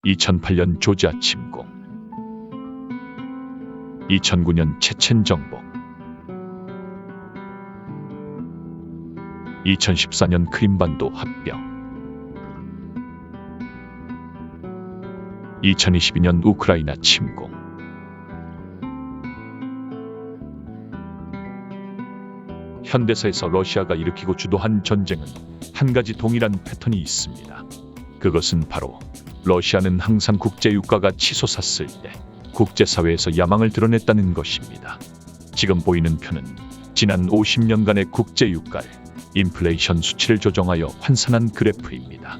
2008년 조지아 침공, 2009년 체첸 정복, 2014년 크림반도 합병, 2022년 우크라이나 침공. 현대사에서 러시아가 일으키고 주도한 전쟁은 한 가지 동일한 패턴이 있습니다. 그것은 바로 러시아는 항상 국제유가가 치솟았을 때 국제사회에서 야망을 드러냈다는 것입니다. 지금 보이는 표는 지난 50년간의 국제유가를 인플레이션 수치를 조정하여 환산한 그래프입니다.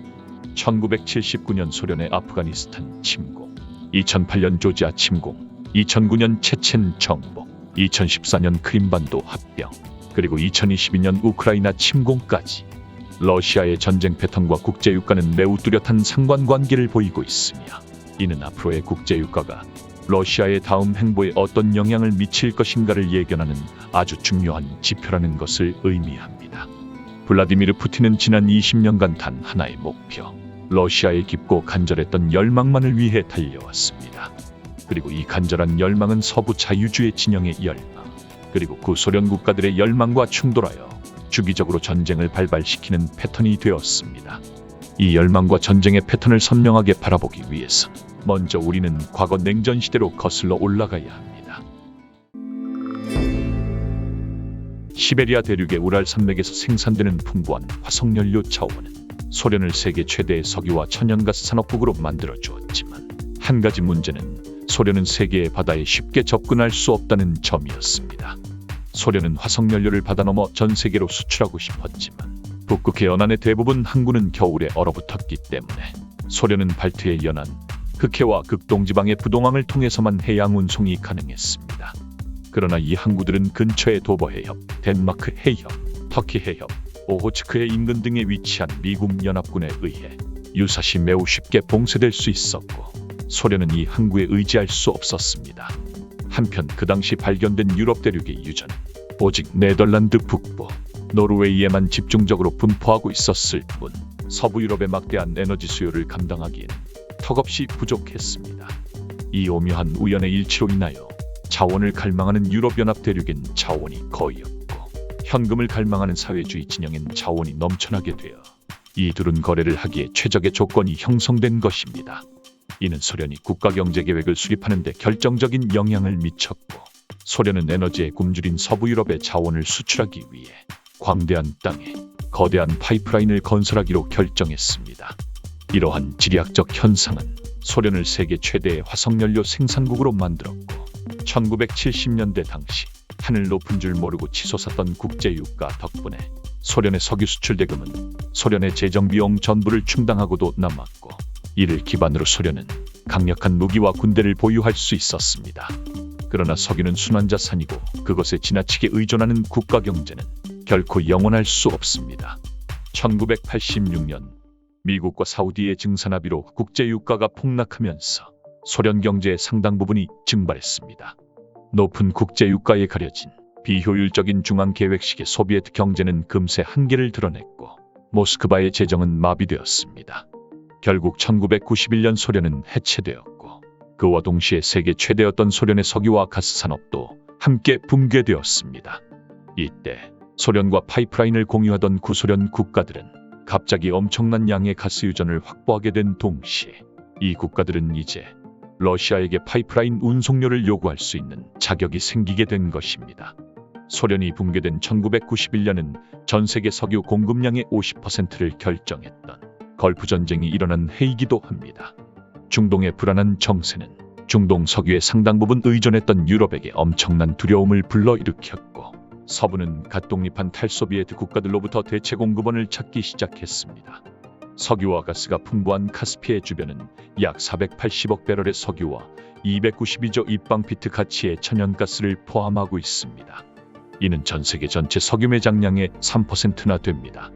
1979년 소련의 아프가니스탄 침공, 2008년 조지아 침공, 2009년 체첸 정복, 2014년 크림반도 합병, 그리고 2022년 우크라이나 침공까지 러시아의 전쟁 패턴과 국제유가는 매우 뚜렷한 상관관계를 보이고 있으며, 이는 앞으로의 국제유가가 러시아의 다음 행보에 어떤 영향을 미칠 것인가를 예견하는 아주 중요한 지표라는 것을 의미합니다. 블라디미르 푸틴은 지난 20년간 단 하나의 목표, 러시아의 깊고 간절했던 열망만을 위해 달려왔습니다. 그리고 이 간절한 열망은 서부 자유주의 진영의 열망, 그리고 구소련 국가들의 열망과 충돌하여 주기적으로 전쟁을 발발시키는 패턴이 되었습니다. 이 열망과 전쟁의 패턴을 선명하게 바라보기 위해서 먼저 우리는 과거 냉전 시대로 거슬러 올라가야 합니다. 시베리아 대륙의 우랄 산맥에서 생산되는 풍부한 화석연료 자원은 소련을 세계 최대의 석유와 천연가스 산업국으로 만들어 주었지만, 한 가지 문제는 소련은 세계의 바다에 쉽게 접근할 수 없다는 점이었습니다. 소련은 화석연료를 바다 넘어 전 세계로 수출하고 싶었지만 북극해 연안의 대부분 항구는 겨울에 얼어붙었기 때문에 소련은 발트해 연안, 흑해와 극동지방의 부동항을 통해서만 해양 운송이 가능했습니다. 그러나 이 항구들은 근처의 도버 해협, 덴마크 해협, 터키 해협, 오호츠크해 인근 등에 위치한 미국 연합군에 의해 유사시 매우 쉽게 봉쇄될 수 있었고, 소련은 이 항구에 의지할 수 없었습니다. 한편 그 당시 발견된 유럽 대륙의 유전은 오직 네덜란드 북부, 노르웨이에만 집중적으로 분포하고 있었을 뿐, 서부 유럽의 막대한 에너지 수요를 감당하기에는 턱없이 부족했습니다. 이 오묘한 우연의 일치로 인하여 자원을 갈망하는 유럽연합 대륙엔 자원이 거의 없고, 현금을 갈망하는 사회주의 진영엔 자원이 넘쳐나게 되어 이 둘은 거래를 하기에 최적의 조건이 형성된 것입니다. 이는 소련이 국가경제계획을 수립하는 데 결정적인 영향을 미쳤고, 소련은 에너지의 굶주린 서부 유럽의 자원을 수출하기 위해 광대한 땅에 거대한 파이프라인을 건설하기로 결정했습니다. 이러한 지리학적 현상은 소련을 세계 최대의 화석연료 생산국으로 만들었고, 1970년대 당시 하늘 높은 줄 모르고 치솟았던 국제유가 덕분에 소련의 석유 수출 대금은 소련의 재정비용 전부를 충당하고도 남았고, 이를 기반으로 소련은 강력한 무기와 군대를 보유할 수 있었습니다. 그러나 석유는 순환자산이고 그것에 지나치게 의존하는 국가경제는 결코 영원할 수 없습니다. 1986년 미국과 사우디의 증산합의로 국제유가가 폭락하면서 소련 경제의 상당 부분이 증발했습니다. 높은 국제유가에 가려진 비효율적인 중앙계획식의 소비에트 경제는 금세 한계를 드러냈고, 모스크바의 재정은 마비되었습니다. 결국 1991년 소련은 해체되었고, 그와 동시에 세계 최대였던 소련의 석유와 가스 산업도 함께 붕괴되었습니다. 이때 소련과 파이프라인을 공유하던 구소련 국가들은 갑자기 엄청난 양의 가스 유전을 확보하게 된 동시에 이 국가들은 이제 러시아에게 파이프라인 운송료를 요구할 수 있는 자격이 생기게 된 것입니다. 소련이 붕괴된 1991년은 전 세계 석유 공급량의 50%를 결정했던 걸프 전쟁이 일어난 해이기도 합니다. 중동의 불안한 정세는 중동 석유의 상당 부분 의존했던 유럽에게 엄청난 두려움을 불러일으켰고, 서부는 갓 독립한 탈소비에트 국가들로부터 대체 공급원을 찾기 시작했습니다. 석유와 가스가 풍부한 카스피해 주변은 약 480억 배럴의 석유와 292조 입방피트 가치의 천연가스를 포함하고 있습니다. 이는 전 세계 전체 석유 매장량의 3%나 됩니다.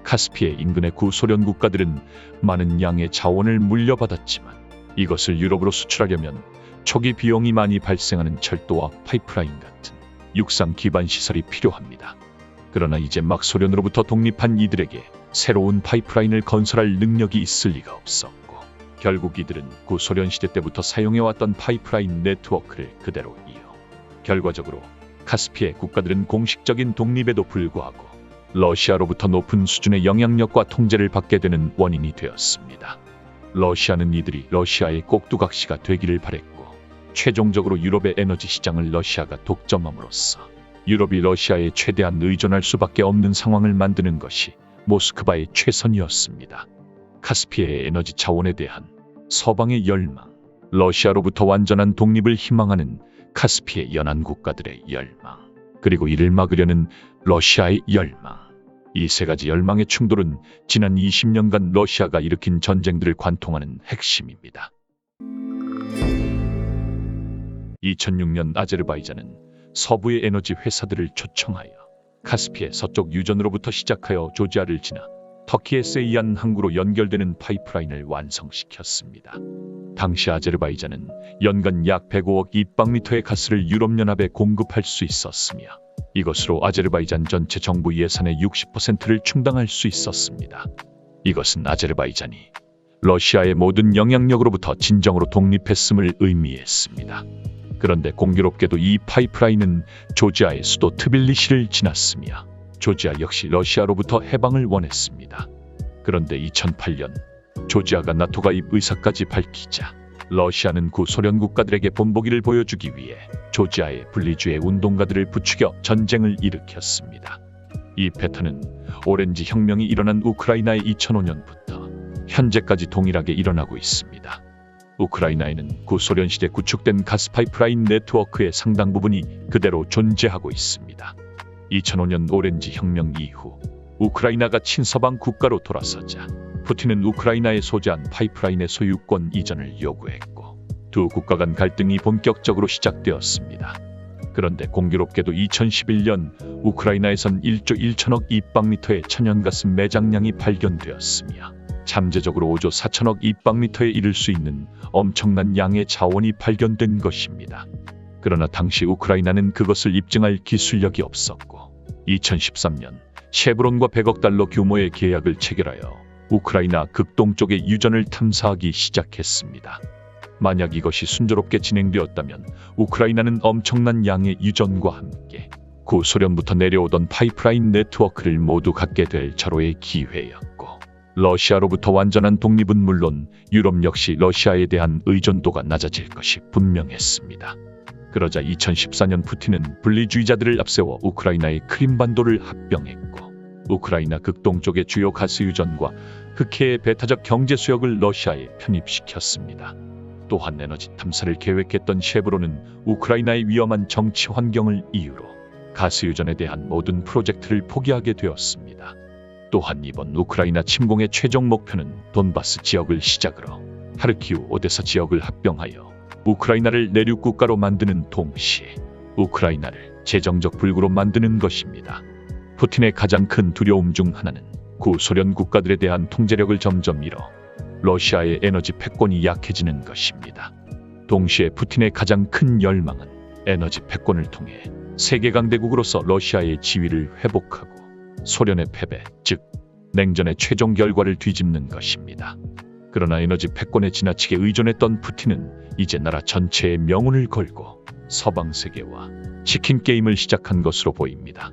카스피해 인근의 구소련 국가들은 많은 양의 자원을 물려받았지만, 이것을 유럽으로 수출하려면 초기 비용이 많이 발생하는 철도와 파이프라인 같은 육상 기반 시설이 필요합니다. 그러나 이제 막 소련으로부터 독립한 이들에게 새로운 파이프라인을 건설할 능력이 있을 리가 없었고, 결국 이들은 구소련 시대 때부터 사용해왔던 파이프라인 네트워크를 그대로 이어 결과적으로 카스피의 국가들은 공식적인 독립에도 불구하고 러시아로부터 높은 수준의 영향력과 통제를 받게 되는 원인이 되었습니다. 러시아는 이들이 러시아의 꼭두각시가 되기를 바랬고 최종적으로 유럽의 에너지 시장을 러시아가 독점함으로써 유럽이 러시아에 최대한 의존할 수밖에 없는 상황을 만드는 것이 모스크바의 최선이었습니다. 카스피해의 에너지 자원에 대한 서방의 열망, 러시아로부터 완전한 독립을 희망하는 카스피해 연안 국가들의 열망, 그리고 이를 막으려는 러시아의 열망. 이 세 가지 열망의 충돌은 지난 20년간 러시아가 일으킨 전쟁들을 관통하는 핵심입니다. 2006년 아제르바이잔은 서부의 에너지 회사들을 초청하여 카스피해 서쪽 유전으로부터 시작하여 조지아를 지나 터키의 세이안 항구로 연결되는 파이프라인을 완성시켰습니다. 당시 아제르바이잔은 연간 약 105억 입방미터의 가스를 유럽연합에 공급할 수 있었으며 이것으로 아제르바이잔 전체 정부 예산의 60%를 충당할 수 있었습니다. 이것은 아제르바이잔이 러시아의 모든 영향력으로부터 진정으로 독립했음을 의미했습니다. 그런데 공교롭게도 이 파이프라인은 조지아의 수도 트빌리시를 지났으며 조지아 역시 러시아로부터 해방을 원했습니다. 그런데 2008년 조지아가 나토 가입 의사까지 밝히자 러시아는 구소련 국가들에게 본보기를 보여주기 위해 조지아의 분리주의 운동가들을 부추겨 전쟁을 일으켰습니다. 이 패턴은 오렌지 혁명이 일어난 우크라이나의 2005년부터 현재까지 동일하게 일어나고 있습니다. 우크라이나에는 구소련 시대 구축된 가스 파이프라인 네트워크의 상당 부분이 그대로 존재하고 있습니다. 2005년 오렌지 혁명 이후 우크라이나가 친서방 국가로 돌아서자 푸틴은 우크라이나에 소재한 파이프라인의 소유권 이전을 요구했고 두 국가 간 갈등이 본격적으로 시작되었습니다. 그런데 공교롭게도 2011년 우크라이나에선 1조 1천억 입방미터의 천연가스 매장량이 발견되었으며 잠재적으로 5조 4천억 입방미터에 이를 수 있는 엄청난 양의 자원이 발견된 것입니다. 그러나 당시 우크라이나는 그것을 입증할 기술력이 없었고 2013년 쉐브론과 100억 달러 규모의 계약을 체결하여 우크라이나 극동쪽의 유전을 탐사하기 시작했습니다. 만약 이것이 순조롭게 진행되었다면 우크라이나는 엄청난 양의 유전과 함께 구소련부터 내려오던 파이프라인 네트워크를 모두 갖게 될 절호의 기회였고 러시아로부터 완전한 독립은 물론 유럽 역시 러시아에 대한 의존도가 낮아질 것이 분명했습니다. 그러자 2014년 푸틴은 분리주의자들을 앞세워 우크라이나의 크림반도를 합병했고 우크라이나 극동쪽의 주요 가스 유전과 흑해의 배타적 경제 수역을 러시아에 편입시켰습니다. 또한 에너지 탐사를 계획했던 쉐브론은 우크라이나의 위험한 정치 환경을 이유로 가스 유전에 대한 모든 프로젝트를 포기하게 되었습니다. 또한 이번 우크라이나 침공의 최종 목표는 돈바스 지역을 시작으로 하르키우, 오데사 지역을 합병하여 우크라이나를 내륙 국가로 만드는 동시에 우크라이나를 재정적 불구로 만드는 것입니다. 푸틴의 가장 큰 두려움 중 하나는 구소련 국가들에 대한 통제력을 점점 잃어 러시아의 에너지 패권이 약해지는 것입니다. 동시에 푸틴의 가장 큰 열망은 에너지 패권을 통해 세계 강대국으로서 러시아의 지위를 회복하고 소련의 패배, 즉 냉전의 최종 결과를 뒤집는 것입니다. 그러나 에너지 패권에 지나치게 의존했던 푸틴은 이제 나라 전체의 명운을 걸고 서방 세계와 치킨 게임을 시작한 것으로 보입니다.